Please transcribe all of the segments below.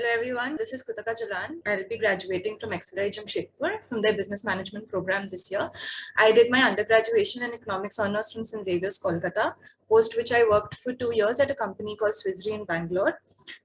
Hello everyone, this is Kutaka Jalan. I'll be graduating from XLI Jamshedpur from their business management program this year. I did my undergraduation in economics honors from St. Xavier's, Kolkata, post which I worked for 2 years at a company called Swissre in Bangalore.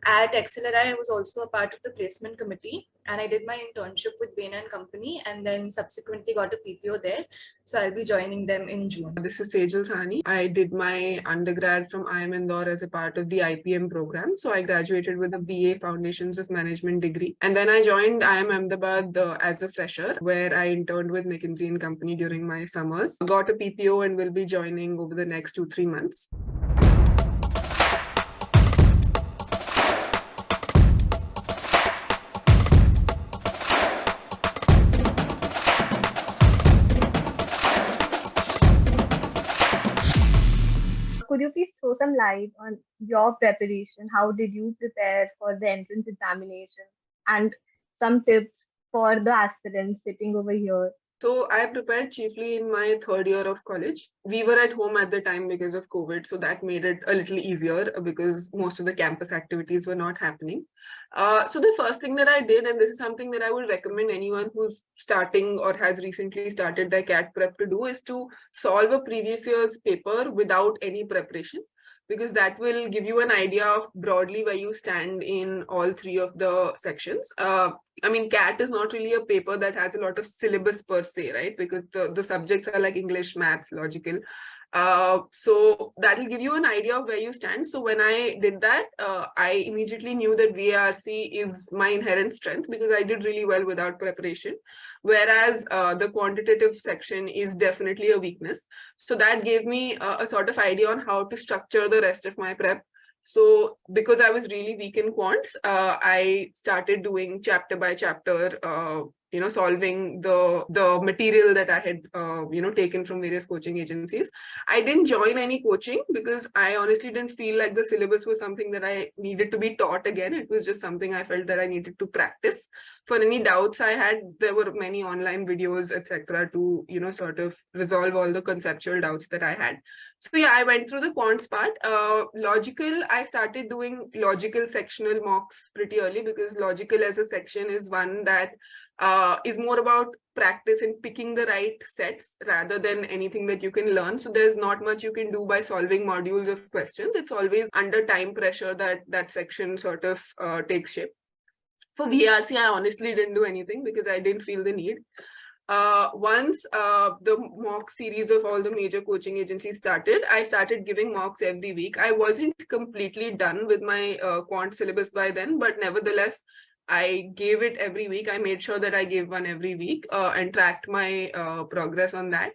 At XLRI, I was also a part of the placement committee and I did my internship with Bain & Company and then subsequently got a PPO there. So I'll be joining them in June. This is Sejal Sahni. I did my undergrad from IIM Indore as a part of the IPM program. So I graduated with a BA Foundations of Management degree. And then I joined IIM Ahmedabad as a fresher, where I interned with McKinsey & Company during my summers. Got a PPO and will be joining over the next 2-3 months. Could you please throw some light on your preparation? How did you prepare for the entrance examination? And some tips for the aspirants sitting over here. So I prepared chiefly in my third year of college. We were at home at the time because of COVID, so that made it a little easier because most of the campus activities were not happening. So the first thing that I did, and this is something that I would recommend anyone who's starting or has recently started their CAT prep to do, is to solve a previous year's paper without any preparation, because that will give you an idea of broadly where you stand in all three of the sections. I mean, CAT is not really a paper that has a lot of syllabus per se, right? Because the subjects are like English, maths, logical. So that will give you an idea of where you stand. So when I did that, I immediately knew that VARC is my inherent strength because I did really well without preparation. Whereas the quantitative section is definitely a weakness. So that gave me a sort of idea on how to structure the rest of my prep. So because I was really weak in quants, I started doing chapter by chapter, solving the material that I had, taken from various coaching agencies. I didn't join any coaching because I honestly didn't feel like the syllabus was something that I needed to be taught again. It was just something I felt that I needed to practice. For any doubts I had, there were many online videos, etc., to, sort of resolve all the conceptual doubts that I had. So yeah, I went through the quants part. Logical, I started doing logical sectional mocks pretty early because logical as a section is one that is more about practice in picking the right sets rather than anything that you can learn. So there's not much you can do by solving modules of questions. It's always under time pressure that section sort of takes shape. For VRC, I honestly didn't do anything because I didn't feel the need. Once the mock series of all the major coaching agencies started, I started giving mocks every week. I wasn't completely done with my quant syllabus by then, but nevertheless, I gave it every week. I made sure that I gave one every week and tracked my progress on that.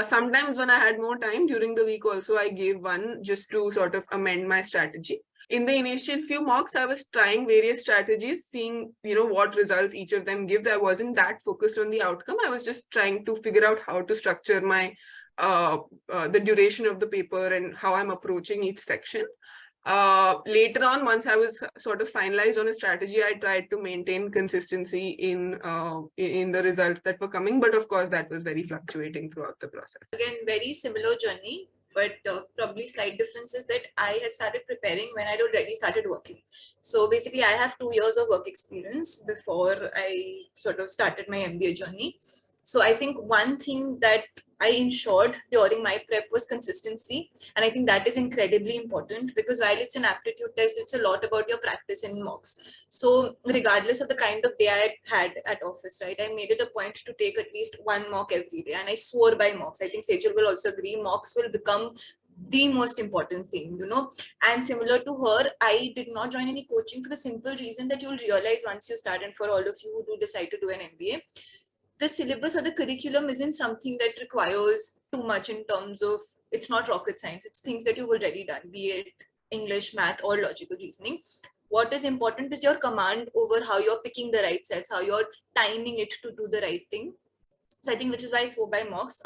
Sometimes when I had more time during the week also, I gave one just to sort of amend my strategy. In the initial few mocks, I was trying various strategies, seeing, what results each of them gives. I wasn't that focused on the outcome. I was just trying to figure out how to structure my the duration of the paper and how I'm approaching each section. Later on, once I was sort of finalized on a strategy, I tried to maintain consistency in the results that were coming. But of course, that was very fluctuating throughout the process. Again, very similar journey, but probably slight difference is that I had started preparing when I'd already started working. So basically, I have 2 years of work experience before I sort of started my MBA journey. So I think one thing that I ensured during my prep was consistency. And I think that is incredibly important because while it's an aptitude test, it's a lot about your practice in mocks. So regardless of the kind of day I had at office, right, I made it a point to take at least one mock every day. And I swore by mocks. I think Sejal will also agree, mocks will become the most important thing, and similar to her, I did not join any coaching for the simple reason that you'll realize once you start, and for all of you who do decide to do an MBA, the syllabus or the curriculum isn't something that requires too much in terms of, it's not rocket science, it's things that you've already done, be it English, math, or logical reasoning. What is important is your command over how you're picking the right sets, how you're timing it to do the right thing. So I think which is why I swore by mocks.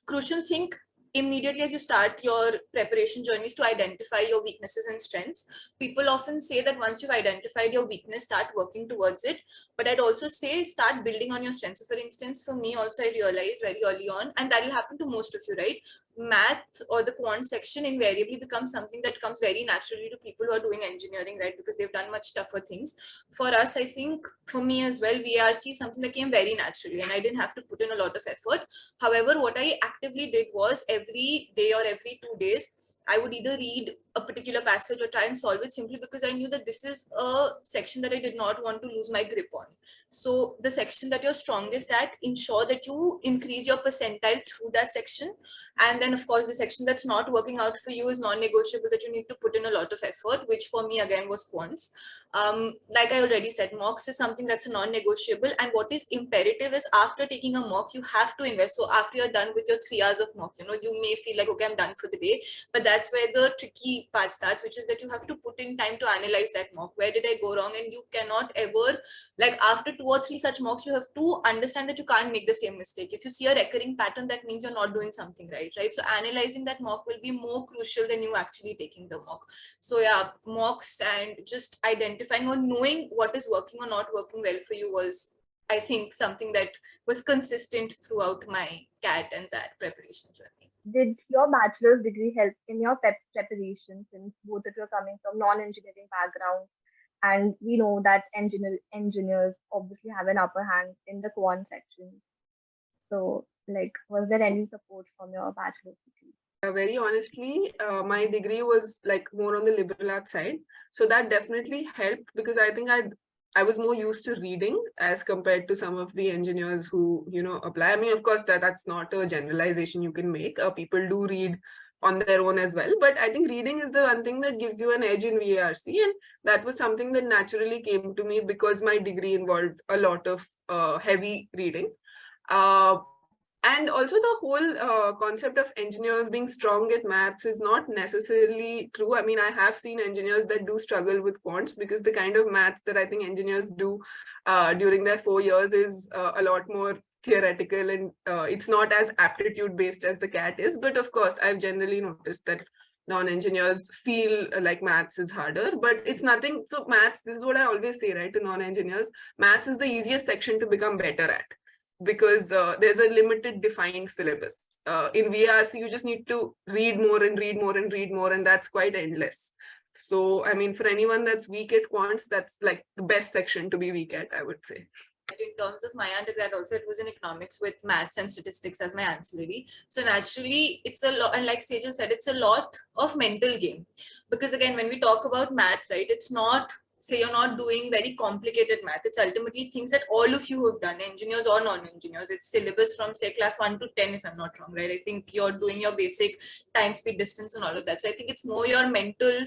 Crucial thing immediately as you start your preparation journeys to identify your weaknesses and strengths. People often say that once you've identified your weakness, start working towards it. But I'd also say start building on your strengths. So for instance, for me also, I realized very early on, and that will happen to most of you, right? math or the quant section invariably becomes something that comes very naturally to people who are doing engineering, right? Because they've done much tougher things. For us, I think, for me as well, VRC is something that came very naturally and I didn't have to put in a lot of effort. However, what I actively did was every day or every 2 days, I would either read a particular passage or try and solve it, simply because I knew that this is a section that I did not want to lose my grip on. So the section that you're strongest at, ensure that you increase your percentile through that section. And then of course the section that's not working out for you is non-negotiable, that you need to put in a lot of effort, which for me again was quants. Like I already said, mocks is something that's a non-negotiable, and what is imperative is after taking a mock, you have to invest. So after you're done with your 3 hours of mock, you may feel like, okay, I'm done for the day, but that's where the tricky part starts, which is that you have to put in time to analyze that mock. Where did I go wrong? And you cannot ever, like after 2 or 3 such mocks, you have to understand that you can't make the same mistake. If you see a recurring pattern, that means you're not doing something right? So analyzing that mock will be more crucial than you actually taking the mock. So yeah, mocks and just identifying or knowing what is working or not working well for you was, I think, something that was consistent throughout my CAT and XAT preparation journey. Did your bachelor's degree help in your preparation, since both of you are coming from non-engineering backgrounds, and we know that engineers obviously have an upper hand in the quant section. So, like, was there any support from your bachelor's degree? Very honestly, my degree was like more on the liberal arts side. So that definitely helped, because I think I was more used to reading as compared to some of the engineers who, apply. I mean, of course, that's not a generalization you can make. People do read on their own as well. But I think reading is the one thing that gives you an edge in VARC. And that was something that naturally came to me because my degree involved a lot of heavy reading. And also the whole concept of engineers being strong at maths is not necessarily true. I mean, I have seen engineers that do struggle with quants, because the kind of maths that I think engineers do during their 4 years is a lot more theoretical, and it's not as aptitude based as the CAT is. But of course, I've generally noticed that non-engineers feel like maths is harder, but it's nothing. So maths, this is what I always say, right, to non-engineers, maths is the easiest section to become better at, because there's a limited defined syllabus. In VARC, you just need to read more and read more and read more, and that's quite endless. So, I mean, for anyone that's weak at quants, that's like the best section to be weak at, I would say. In terms of my undergrad also, it was in economics with maths and statistics as my ancillary. So naturally, it's a lot, and like Sejal said, it's a lot of mental game. Because again, when we talk about math, right, it's not, say you're not doing very complicated math. It's ultimately things that all of you have done, engineers or non-engineers. It's syllabus from say class 1 to 10, if I'm not wrong, right? I think you're doing your basic time, speed, distance and all of that. So I think it's more your mental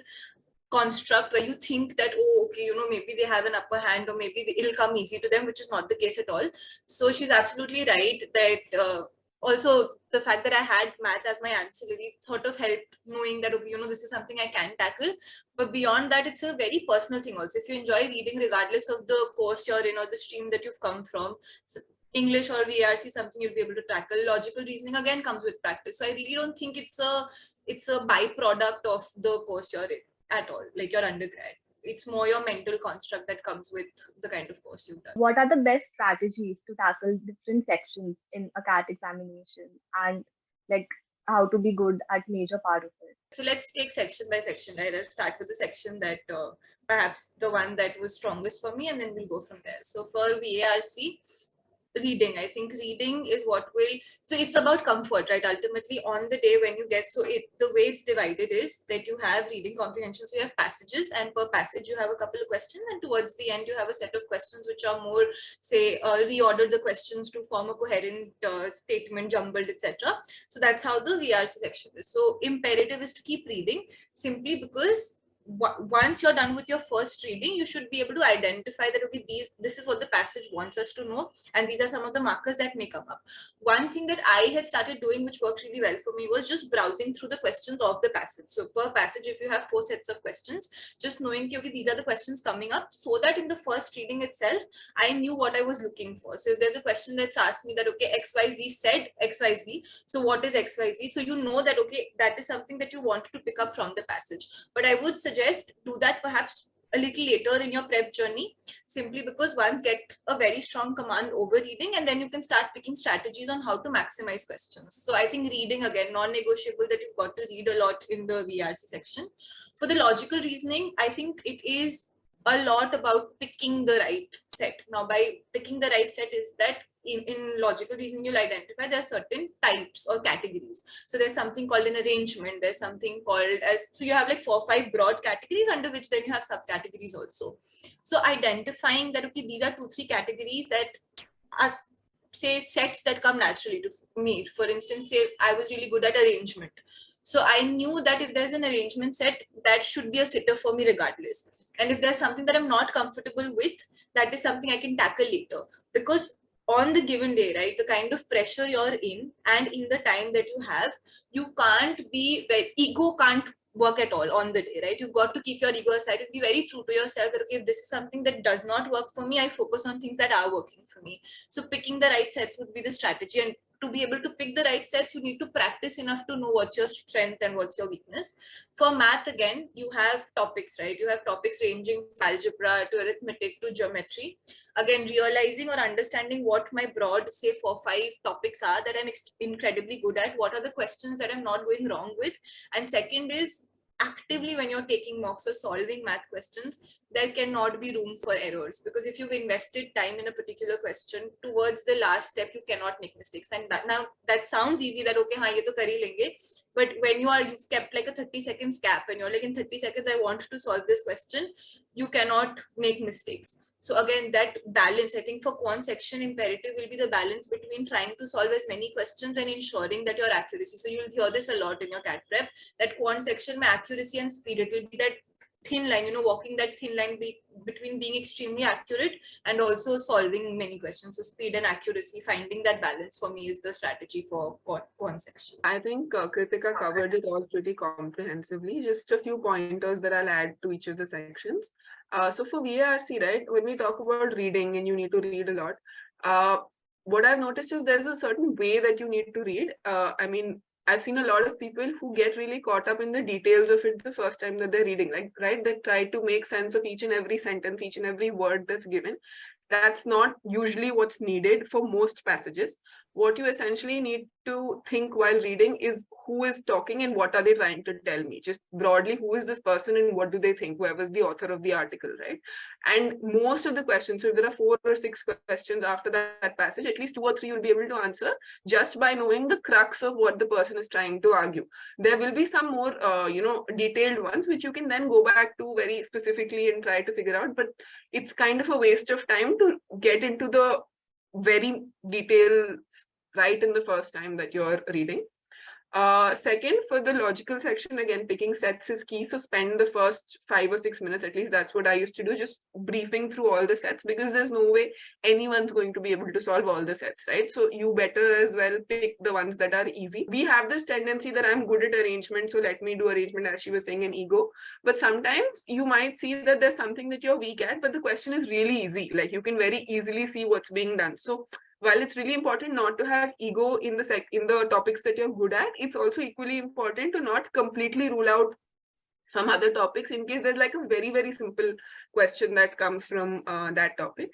construct where you think that, oh, okay, maybe they have an upper hand, or maybe it'll come easy to them, which is not the case at all. So she's absolutely right that also the fact that I had math as my ancillary sort of helped knowing that, okay, this is something I can tackle. But beyond that, it's a very personal thing also. If you enjoy reading, regardless of the course you're in or the stream that you've come from, English or VARC, something you'll be able to tackle. Logical reasoning again comes with practice. So I really don't think it's a byproduct of the course you're in at all, like your undergrad. It's more your mental construct that comes with the kind of course you've done. What are the best strategies to tackle different sections in a CAT examination, and like how to be good at major part of it? So let's take section by section, right? I'll start with the section that perhaps the one that was strongest for me, and then we'll go from there. So for VARC, reading, I think reading is what will, so it's about comfort, right? Ultimately on the day when you get, so the way it's divided is that you have reading comprehension. So you have passages, and per passage you have a couple of questions, and towards the end you have a set of questions which are more, say, reorder the questions to form a coherent statement, jumbled, etc. So that's how the VARC section is. So imperative is to keep reading, simply because once you're done with your first reading, you should be able to identify that, okay, this is what the passage wants us to know, and these are some of the markers that may come up. One thing that I had started doing, which worked really well for me, was just browsing through the questions of the passage. So per passage, if you have 4 sets of questions, just knowing, okay, these are the questions coming up, so that in the first reading itself, I knew what I was looking for. So if there's a question that's asked me that, okay, XYZ said XYZ, so what is XYZ? So you know that, okay, that is something that you want to pick up from the passage. But I would suggest do that perhaps a little later in your prep journey, simply because once get a very strong command over reading, and then you can start picking strategies on how to maximize questions. So I think reading, again, non-negotiable that you've got to read a lot in the VRC section. For the logical reasoning, I think it is a lot about picking the right set. Now, by picking the right set is that in logical reasoning, you'll identify there are certain types or categories. So there's something called an arrangement. There's something called as, so you have like 4 or 5 broad categories, under which then you have subcategories also. So identifying that, okay, these are 2-3 categories that are, say, sets that come naturally to me. For instance, say I was really good at arrangement. So I knew that if there's an arrangement set, that should be a sitter for me regardless. And if there's something that I'm not comfortable with, that is something I can tackle later. Because on the given day, right, the kind of pressure you're in and in the time that you have, you can't be, ego can't work at all on the day, right? You've got to keep your ego aside and be very true to yourself that, okay, if this is something that does not work for me, I focus on things that are working for me. So picking the right sets would be the strategy. And to be able to pick the right sets, you need to practice enough to know what's your strength and what's your weakness. For math, again, you have topics, right? You have topics ranging from algebra to arithmetic to geometry. Again, realizing or understanding what my broad, say 4 or 5 topics are that I'm incredibly good at, what are the questions that I'm not going wrong with. And second is, actively when you're taking mocks or solving math questions, there cannot be room for errors, because if you've invested time in a particular question, towards the last step you cannot make mistakes. And now that sounds easy, that okay, haan, ye to kar hi lenge, but when you've kept like a 30 seconds gap and you're like, in 30 seconds I want to solve this question, you cannot make mistakes. So again, that balance, I think for quant section, imperative will be the balance between trying to solve as many questions and ensuring that your accuracy. So you'll hear this a lot in your CAT prep, that quant section, my accuracy and speed, it will be that thin line, walking that thin line between being extremely accurate and also solving many questions. So speed and accuracy, finding that balance for me is the strategy for quant section. I think Kritika covered it all pretty comprehensively. Just a few pointers that I'll add to each of the sections. So for VARC, right, when we talk about reading and you need to read a lot, what I've noticed is there's a certain way that you need to read. I mean, I've seen a lot of people who get really caught up in the details of it the first time that they're reading, like, right, they try to make sense of each and every sentence, each and every word that's given. That's not usually what's needed for most passages. What you essentially need to think while reading is who is talking and what are they trying to tell me. Just broadly, who is this person and what do they think, whoever's the author of the article, right? And most of the questions, so if there are 4 or 6 questions after that passage, at least 2 or 3 you'll be able to answer just by knowing the crux of what the person is trying to argue. There will be some more, detailed ones, which you can then go back to very specifically and try to figure out, but it's kind of a waste of time to get into the very details right in the first time that you're reading. Second, for the logical section, again, picking sets is key. So spend the first 5 or 6 minutes, at least that's what I used to do, just briefing through all the sets, because there's no way anyone's going to be able to solve all the sets, right? So you better as well pick the ones that are easy. We have this tendency that I'm good at arrangement, so let me do arrangement, as she was saying, an ego. But sometimes you might see that there's something that you're weak at, but the question is really easy. Like, you can very easily see what's being done. So while it's really important not to have ego in the topics that you're good at, it's also equally important to not completely rule out some other topics in case there's like a very, very simple question that comes from that topic.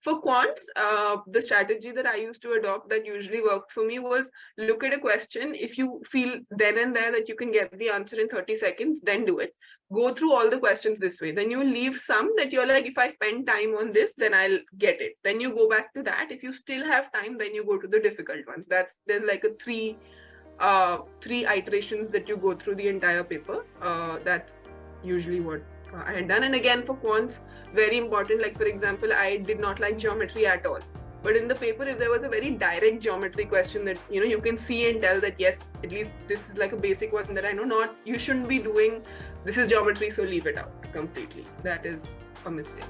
For quants, the strategy that I used to adopt that usually worked for me was look at a question. If you feel then and there that you can get the answer in 30 seconds, then do it. Go through all the questions this way. Then you leave some that you're like, if I spend time on this, then I'll get it. Then you go back to that. If you still have time, then you go to the difficult ones. There's like a three iterations that you go through the entire paper. That's usually what I had done. And again, for quants, very important, like for example, I did not like geometry at all. But in the paper, if there was a very direct geometry question that, you can see and tell that, yes, at least this is like a basic one that I know, not, you shouldn't be doing, this is geometry, so leave it out completely. That is a mistake.